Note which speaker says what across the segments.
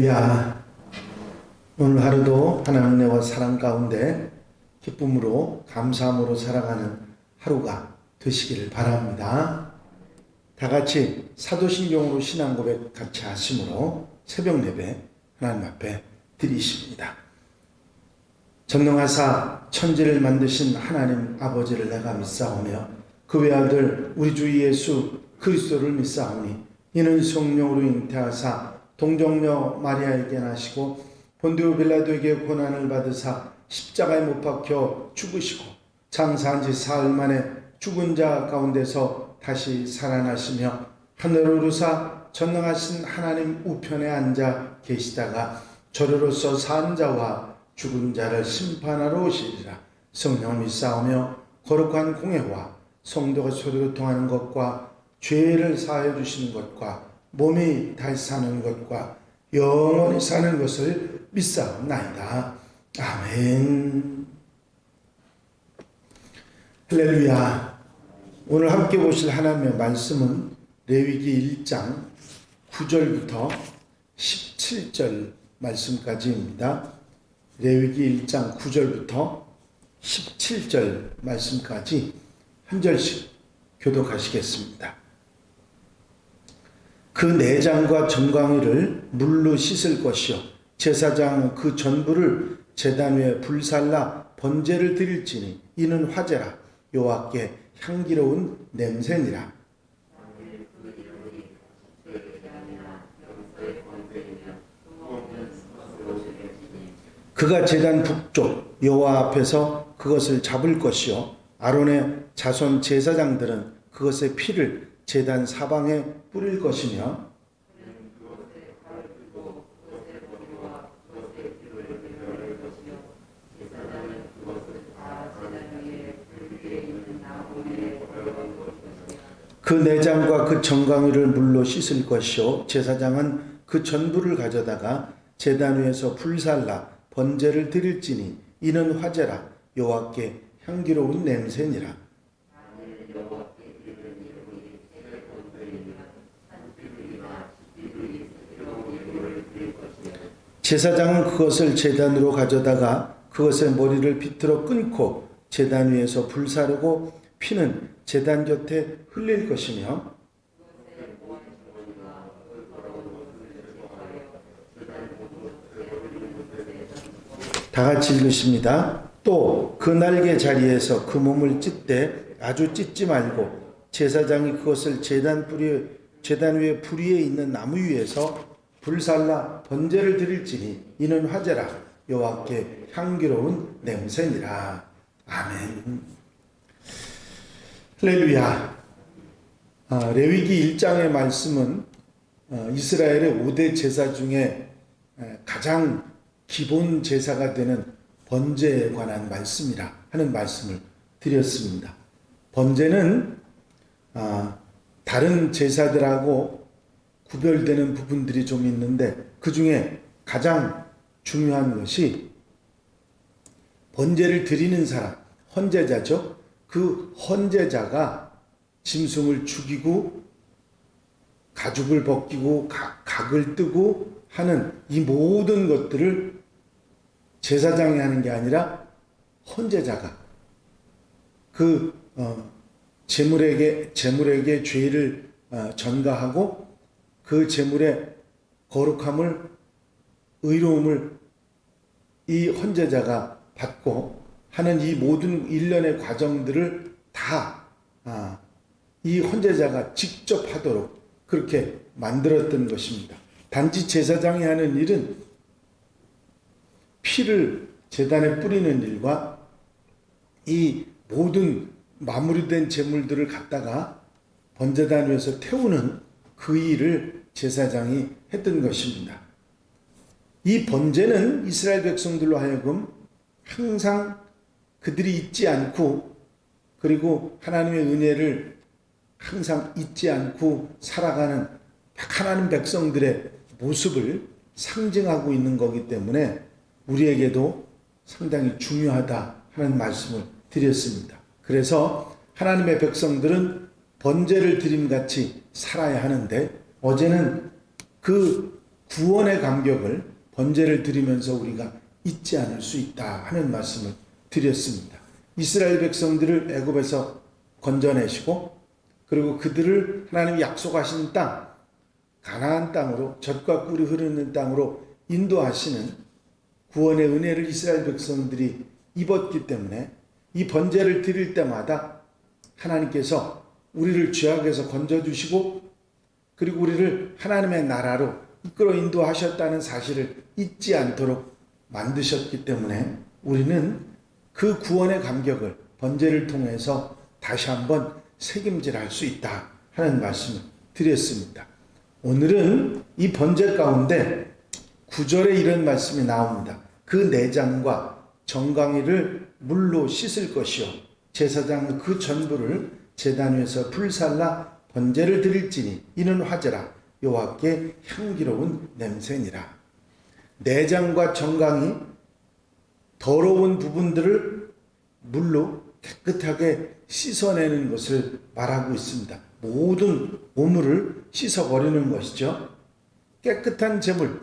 Speaker 1: 할렐루야. 오늘 하루도 하나님 은혜와 사랑 가운데 기쁨으로 감사함으로 살아가는 하루가 되시기를 바랍니다. 다 같이 사도신경으로 신앙 고백 같이 하심으로 새벽 예배 하나님 앞에 드리십니다. 전능하사 천지를 만드신 하나님 아버지를 내가 믿사오며 그 외아들 우리 주 예수 그리스도를 믿사오니 이는 성령으로 잉태하사 동정녀 마리아에게 나시고 본디오 빌라도에게 고난을 받으사 십자가에 못 박혀 죽으시고 장사한 지 사흘 만에 죽은 자 가운데서 다시 살아나시며 하늘로 오르사 전능하신 하나님 우편에 앉아 계시다가 저리로서 산 자와 죽은 자를 심판하러 오시리라. 성령을 믿사오며 거룩한 공회와 성도가 서로 통하는 것과 죄를 사하여 주시는 것과 몸이 다시 사는 것과 영원히 사는 것을 믿사옵나이다. 아멘. 할렐루야. 오늘 함께 보실 하나님의 말씀은 레위기 1장 9절부터 17절 말씀까지입니다. 레위기 1장 9절부터 17절 말씀까지 한 절씩 교독하시겠습니다. 그 내장과 정강이를 물로 씻을 것이요 제사장은 그 전부를 제단 위에 불살라 번제를 드릴지니 이는 화제라 여호와께 향기로운 냄새니라. 그가 제단 북쪽 여호와 앞에서 그것을 잡을 것이요 아론의 자손 제사장들은 그것의 피를 제단 사방에 뿌릴 것이며 그 내장과 그 정강이를 물로 씻을 것이요 제사장은 그 전부를 가져다가 제단 위에서 불살라 번제를 드릴지니 이는 화제라 여호와께 향기로운 냄새니라. 제사장은 그것을 제단으로 가져다가 그것의 머리를 비틀어 끊고 제단 위에서 불사르고 피는 제단 곁에 흘릴 것이며 다 같이 읽으십니다. 또 그 날개 자리에서 그 몸을 찢되 아주 찢지 말고 제사장이 그것을 제단 위에 불위에 있는 나무 위에서 불살라 번제를 드릴지니 이는 화제라 여호와께 향기로운 냄새니라. 아멘. 할렐루야. 레위기 1장의 말씀은 이스라엘의 5대 제사 중에 가장 기본 제사가 되는 번제에 관한 말씀이라 하는 말씀을 드렸습니다. 번제는 다른 제사들하고 구별되는 부분들이 좀 있는데 그 중에 가장 중요한 것이 번제를 드리는 사람, 헌제자죠. 그 헌제자가 짐승을 죽이고 가죽을 벗기고 각을 뜨고 하는 이 모든 것들을 제사장이 하는 게 아니라 헌제자가 그 제물에게 죄를 전가하고 그 제물의 거룩함을 의로움을 이 헌제자가 받고 하는 이 모든 일련의 과정들을 다 이 헌제자가 직접 하도록 그렇게 만들었던 것입니다. 단지 제사장이 하는 일은 피를 제단에 뿌리는 일과 이 모든 마무리된 제물들을 갖다가 번제단 위에서 태우는 그 일을 제사장이 했던 것입니다. 이 번제는 이스라엘 백성들로 하여금 항상 그들이 잊지 않고 그리고 하나님의 은혜를 항상 잊지 않고 살아가는 하나님 백성들의 모습을 상징하고 있는 거기 때문에 우리에게도 상당히 중요하다 하는 말씀을 드렸습니다. 그래서 하나님의 백성들은 번제를 드림같이 살아야 하는데 어제는 그 구원의 감격을 번제를 드리면서 우리가 잊지 않을 수 있다 하는 말씀을 드렸습니다. 이스라엘 백성들을 애굽에서 건져내시고 그리고 그들을 하나님이 약속하신 땅 가나안 땅으로 젖과 꿀이 흐르는 땅으로 인도하시는 구원의 은혜를 이스라엘 백성들이 입었기 때문에 이 번제를 드릴 때마다 하나님께서 우리를 죄악에서 건져주시고 그리고 우리를 하나님의 나라로 이끌어 인도하셨다는 사실을 잊지 않도록 만드셨기 때문에 우리는 그 구원의 감격을 번제를 통해서 다시 한번 새김질할 수 있다 하는 말씀을 드렸습니다. 오늘은 이 번제 가운데 9절에 이런 말씀이 나옵니다. 그 내장과 정강이를 물로 씻을 것이요 제사장은 그 전부를 제단 위에서 불살라 번제를 드릴지니 이는 화제라 여호와께 향기로운 냄새니라. 내장과 정강이 더러운 부분들을 물로 깨끗하게 씻어내는 것을 말하고 있습니다. 모든 오물을 씻어버리는 것이죠. 깨끗한 제물,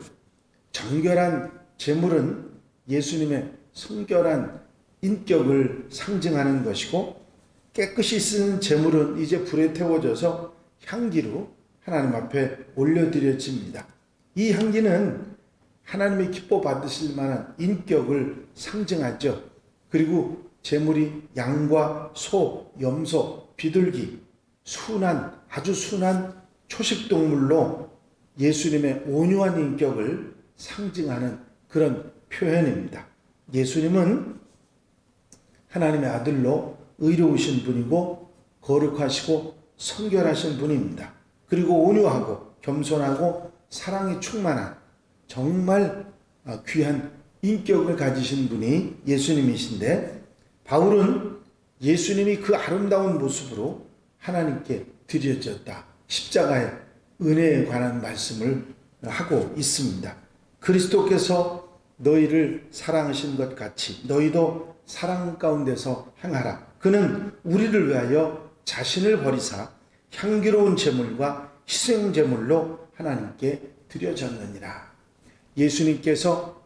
Speaker 1: 정결한 제물은 예수님의 성결한 인격을 상징하는 것이고 깨끗이 쓰는 제물은 이제 불에 태워져서 향기로 하나님 앞에 올려드려집니다. 이 향기는 하나님이 기뻐 받으실 만한 인격을 상징하죠. 그리고 제물이 양과 소, 염소, 비둘기, 아주 순한 초식동물로 예수님의 온유한 인격을 상징하는 그런 표현입니다. 예수님은 하나님의 아들로 의로우신 분이고 거룩하시고 성결하신 분입니다. 그리고 온유하고 겸손하고 사랑이 충만한 정말 귀한 인격을 가지신 분이 예수님이신데 바울은 예수님이 그 아름다운 모습으로 하나님께 드려졌다. 십자가의 은혜에 관한 말씀을 하고 있습니다. 그리스도께서 너희를 사랑하신 것 같이 너희도 사랑 가운데서 행하라. 그는 우리를 위하여 자신을 버리사 향기로운 제물과 희생 제물로 하나님께 드려졌느니라. 예수님께서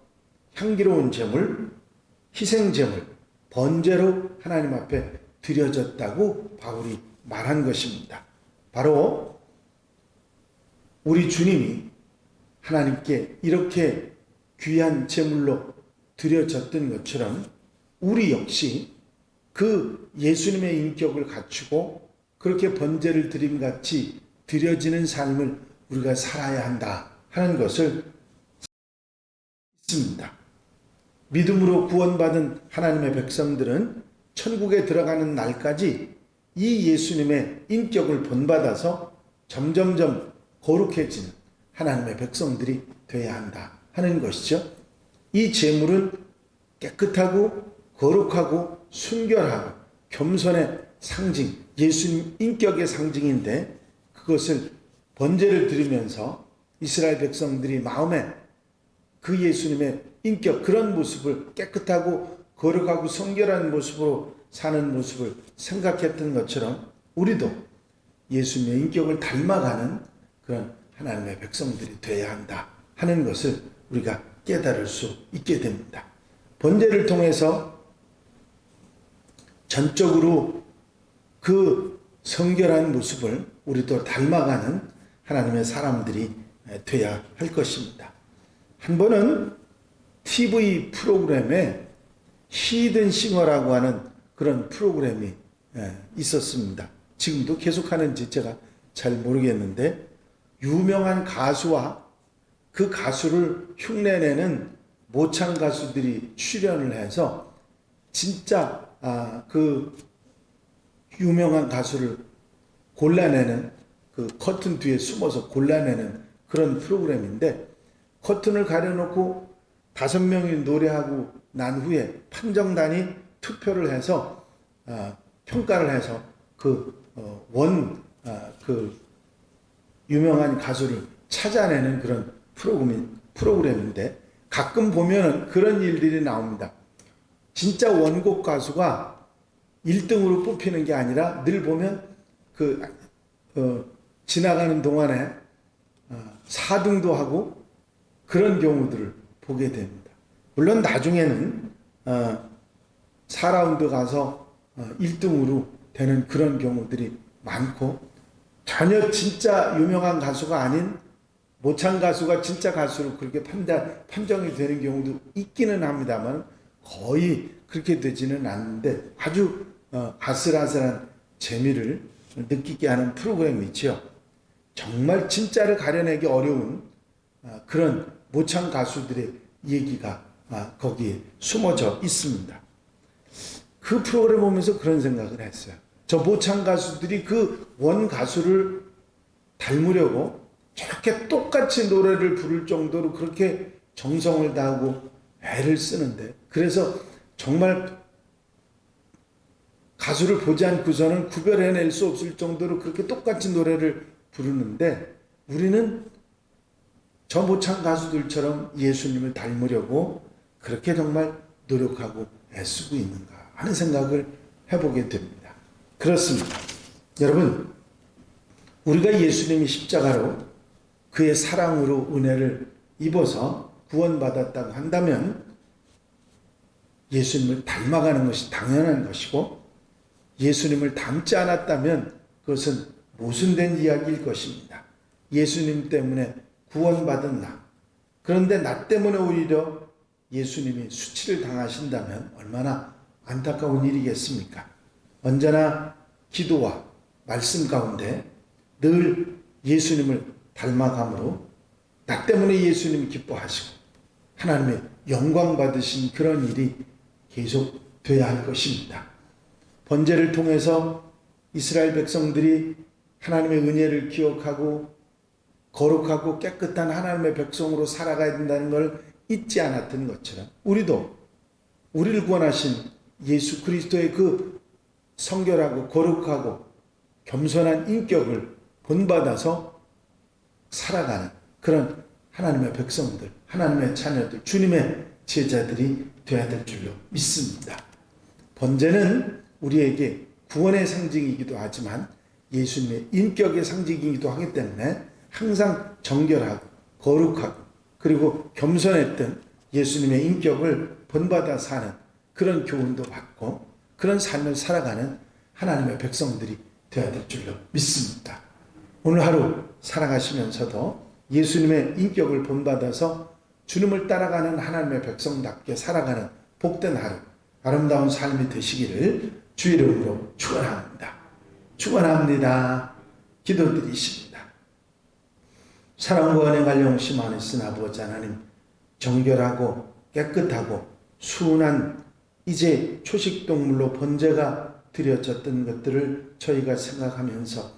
Speaker 1: 향기로운 제물, 희생 제물, 번제로 하나님 앞에 드려졌다고 바울이 말한 것입니다. 바로 우리 주님이 하나님께 이렇게 귀한 제물로 드려졌던 것처럼 우리 역시 그 예수님의 인격을 갖추고 그렇게 번제를 드림같이 드려지는 삶을 우리가 살아야 한다 하는 것을 있습니다. 믿음으로 구원받은 하나님의 백성들은 천국에 들어가는 날까지 이 예수님의 인격을 본받아서 점점점 거룩해지는 하나님의 백성들이 되어야 한다 하는 것이죠. 이 제물은 깨끗하고 거룩하고 순결하고 겸손의 상징, 예수님 인격의 상징인데 그것을 번제를 드리면서 이스라엘 백성들이 마음에 그 예수님의 인격, 그런 모습을 깨끗하고 거룩하고 성결한 모습으로 사는 모습을 생각했던 것처럼 우리도 예수님의 인격을 닮아가는 그런 하나님의 백성들이 되어야 한다 하는 것을 우리가 깨달을 수 있게 됩니다. 번제를 통해서 전적으로 그 성결한 모습을 우리도 닮아가는 하나님의 사람들이 되어야 할 것입니다. 한 번은 TV 프로그램에 히든 싱어라고 하는 그런 프로그램이 있었습니다. 지금도 계속하는지 제가 잘 모르겠는데 유명한 가수와 그 가수를 흉내내는 모창 가수들이 출연을 해서 진짜 그 유명한 가수를 골라내는 그 커튼 뒤에 숨어서 골라내는 그런 프로그램인데 커튼을 가려놓고 5명이 노래하고 난 후에 판정단이 투표를 해서 평가를 해서 그 유명한 가수를 찾아내는 그런 프로그램인데 가끔 보면은 그런 일들이 나옵니다. 진짜 원곡 가수가 1등으로 뽑히는 게 아니라 늘 보면 지나가는 동안에 4등도 하고 그런 경우들을 보게 됩니다. 물론 나중에는 4라운드 가서 1등으로 되는 그런 경우들이 많고, 전혀 진짜 유명한 가수가 아닌 모창 가수가 진짜 가수로 그렇게 판정이 되는 경우도 있기는 합니다만 거의 그렇게 되지는 않는데, 아주 아슬아슬한 재미를 느끼게 하는 프로그램이죠. 정말 진짜를 가려내기 어려운 그런 모창 가수들의 얘기가 거기에 숨어져 있습니다. 그 프로그램 보면서 그런 생각을 했어요. 저 모창 가수들이 그 원 가수를 닮으려고 저렇게 똑같이 노래를 부를 정도로 그렇게 정성을 다하고 애를 쓰는데, 그래서 정말 가수를 보지 않고서는 구별해낼 수 없을 정도로 그렇게 똑같이 노래를 부르는데, 우리는 저 모창 가수들처럼 예수님을 닮으려고 그렇게 정말 노력하고 애쓰고 있는가 하는 생각을 해보게 됩니다. 그렇습니다. 여러분, 우리가 예수님이 십자가로 그의 사랑으로 은혜를 입어서 구원받았다고 한다면 예수님을 닮아가는 것이 당연한 것이고, 예수님을 닮지 않았다면 그것은 모순된 이야기일 것입니다. 예수님 때문에 구원받은 나, 그런데 나 때문에 오히려 예수님이 수치를 당하신다면 얼마나 안타까운 일이겠습니까? 언제나 기도와 말씀 가운데 늘 예수님을 닮아감으로 나 때문에 예수님이 기뻐하시고 하나님의 영광 받으신 그런 일이 계속 돼야 할 것입니다. 번제를 통해서 이스라엘 백성들이 하나님의 은혜를 기억하고 거룩하고 깨끗한 하나님의 백성으로 살아가야 된다는 걸 잊지 않았던 것처럼, 우리도 우리를 구원하신 예수 그리스도의 그 성결하고 거룩하고 겸손한 인격을 본받아서 살아가는 그런 하나님의 백성들, 하나님의 자녀들, 주님의 제자들이 되어야 될 줄로 믿습니다. 번제는 우리에게 구원의 상징이기도 하지만 예수님의 인격의 상징이기도 하기 때문에 항상 정결하고 거룩하고 그리고 겸손했던 예수님의 인격을 본받아 사는 그런 교훈도 받고 그런 삶을 살아가는 하나님의 백성들이 되어야 될 줄로 믿습니다. 오늘 하루 살아가시면서도 예수님의 인격을 본받아서 주님을 따라가는 하나님의 백성답게 살아가는 복된 하루, 아름다운 삶이 되시기를 주의 이름으로 축원합니다. 축원합니다. 기도드리십니다. 사랑과 은혜가 영시 많으신 아버지 하나님, 정결하고 깨끗하고 순한 이제 초식동물로 번제가 드려졌던 것들을 저희가 생각하면서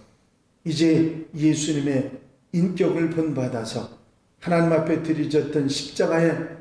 Speaker 1: 이제 예수님의 인격을 본받아서 하나님 앞에 드려졌던 십자가의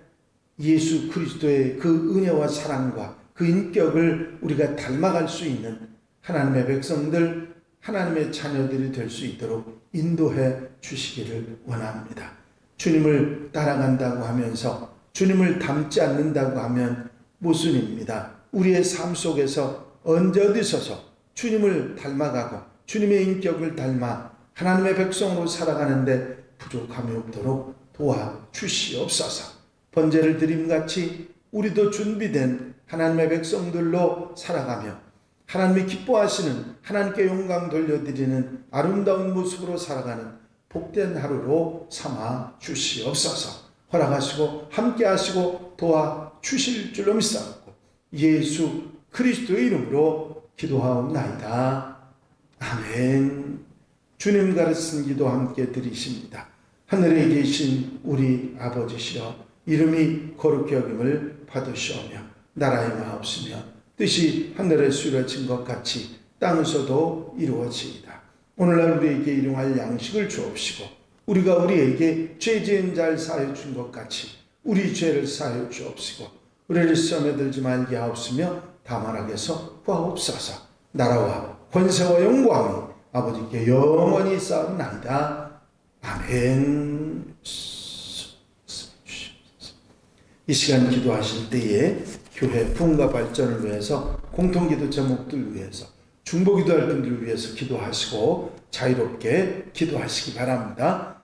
Speaker 1: 예수 그리스도의 그 은혜와 사랑과 그 인격을 우리가 닮아갈 수 있는 하나님의 백성들, 하나님의 자녀들이 될 수 있도록 인도해 주시기를 원합니다. 주님을 따라간다고 하면서 주님을 닮지 않는다고 하면 모순입니다. 우리의 삶 속에서 언제 어디서서 주님을 닮아가고 주님의 인격을 닮아 하나님의 백성으로 살아가는데 부족함이 없도록 도와주시옵소서. 번제를 드림같이 우리도 준비된 하나님의 백성들로 살아가며 하나님이 기뻐하시는, 하나님께 영광 돌려드리는 아름다운 모습으로 살아가는 복된 하루로 삼아 주시옵소서. 허락하시고 함께 하시고 도와주실 줄로 믿사옵고 예수 그리스도의 이름으로 기도하옵나이다. 아멘. 주님 가르친 기도 함께 드리십니다. 하늘에 계신 우리 아버지시여, 이름이 거룩히 여김을 받으시오며 나라의 마옵시며 뜻이 하늘에서 이루어진 것 같이 땅에서도 이루어지이다. 오늘날 우리에게 일용할 양식을 주옵시고 우리가 우리에게 죄 지은 자를 사하여 준 것 같이 우리 죄를 사하여 주옵시고 우리를 시험에 들지 말게 하옵시며 다만 악에서 구하옵소서. 나라와 권세와 영광이 아버지께 영원히 쌓옵나이다. 아멘. 이 시간 기도하실 때에 교회 부흥과 발전을 위해서, 공통기도 제목들 위해서, 중보기도할 분들을 위해서 기도하시고 자유롭게 기도하시기 바랍니다.